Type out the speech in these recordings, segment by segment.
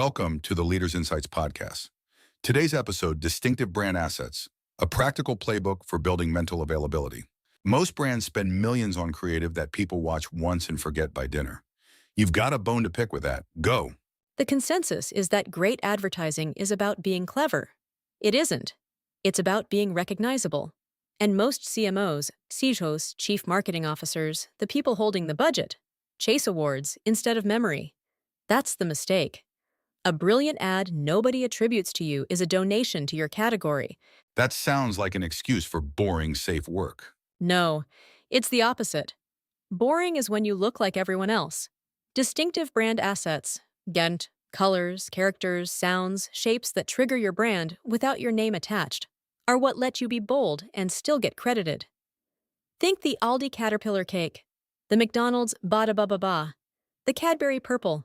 Welcome to the Leaders Insights podcast. Today's episode, Distinctive Brand Assets, a practical playbook for building mental availability. Most brands spend millions on creative that people watch once and forget by dinner. You've got a bone to pick with that. Go. The consensus is that great advertising is about being clever. It isn't. It's about being recognizable. And most CMOs, CDOs, chief marketing officers, the people holding the budget, chase awards instead of memory. That's the mistake. A brilliant ad nobody attributes to you is a donation to your category. That sounds like an excuse for boring, safe work. No, it's the opposite. Boring is when you look like everyone else. Distinctive brand assets, Ghent, colors, characters, sounds, shapes that trigger your brand without your name attached, are what let you be bold and still get credited. Think the Aldi Caterpillar cake, the McDonald's Bada Ba Ba Ba, the Cadbury Purple.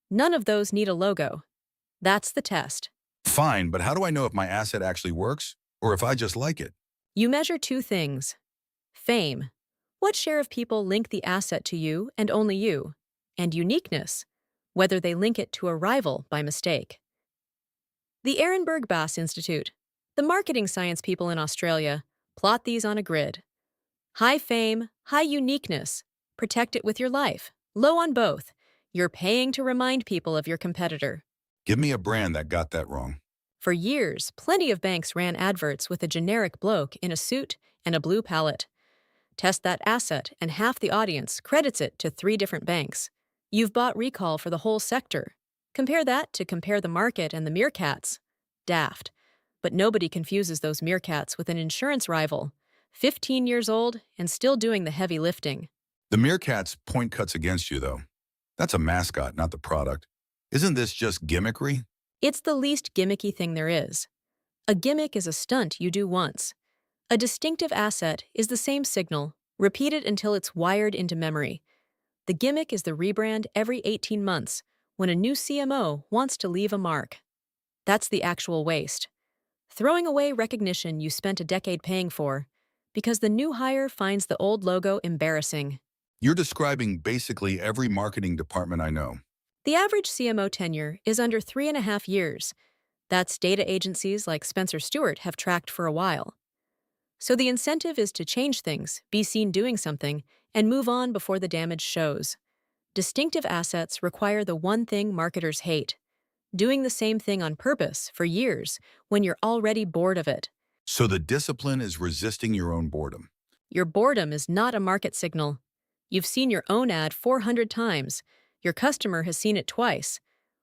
None of those need a logo. That's the test. Fine, but how do I know if my asset actually works or if I just like it? You measure two things. Fame. What share of people link the asset to you and only you? And uniqueness. Whether they link it to a rival by mistake. The Ehrenberg Bass Institute, the marketing science people in Australia, plot these on a grid. High fame, high uniqueness. Protect it with your life. Low on both. You're paying to remind people of your competitor. Give me a brand that got that wrong. For years, plenty of banks ran adverts with a generic bloke in a suit and a blue palette. Test that asset, and half the audience credits it to 3 different banks. You've bought recall for the whole sector. Compare that to compare the market and the meerkats. Daft. But nobody confuses those meerkats with an insurance rival, 15 years old and still doing the heavy lifting. The meerkat's point cuts against you, though. That's a mascot, not the product. Isn't this just gimmickry? It's the least gimmicky thing there is. A gimmick is a stunt you do once. A distinctive asset is the same signal, repeated until it's wired into memory. The gimmick is the rebrand every 18 months when a new CMO wants to leave a mark. That's the actual waste. Throwing away recognition you spent a decade paying for because the new hire finds the old logo embarrassing. You're describing basically every marketing department I know. The average CMO tenure is under 3.5 years. That's data agencies like Spencer Stuart have tracked for a while. So the incentive is to change things, be seen doing something, and move on before the damage shows. Distinctive assets require the one thing marketers hate: doing the same thing on purpose for years when you're already bored of it. So the discipline is resisting your own boredom. Your boredom is not a market signal. You've seen your own ad 400 times. Your customer has seen it twice.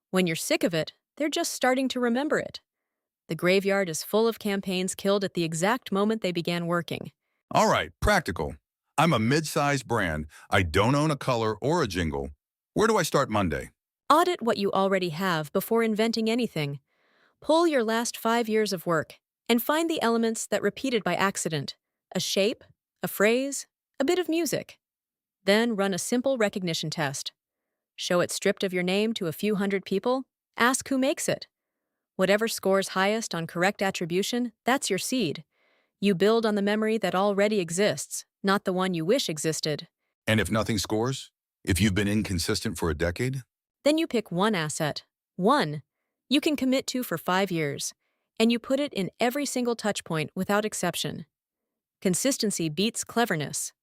When you're sick of it, they're just starting to remember it. The graveyard is full of campaigns killed at the exact moment they began working. All right, practical. I'm a mid-sized brand. I don't own a color or a jingle. Where do I start Monday? Audit what you already have before inventing anything. Pull your last 5 years of work and find the elements that repeated by accident: a shape, a phrase, a bit of music. Then run a simple recognition test. Show it stripped of your name to a few hundred people. Ask who makes it. Whatever scores highest on correct attribution, that's your seed. You build on the memory that already exists, not the one you wish existed. And if nothing scores? If you've been inconsistent for a decade? Then you pick one asset, one, you can commit to for 5 years, and you put it in every single touchpoint without exception. Consistency beats cleverness.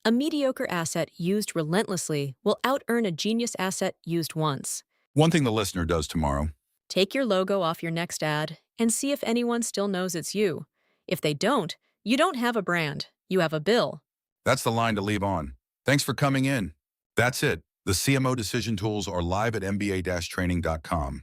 A mediocre asset used relentlessly will out-earn a genius asset used once. One thing the listener does tomorrow. Take your logo off your next ad and see if anyone still knows it's you. If they don't, you don't have a brand, you have a bill. That's the line to leave on. Thanks for coming in. That's it. The CMO decision tools are live at mba-training.com.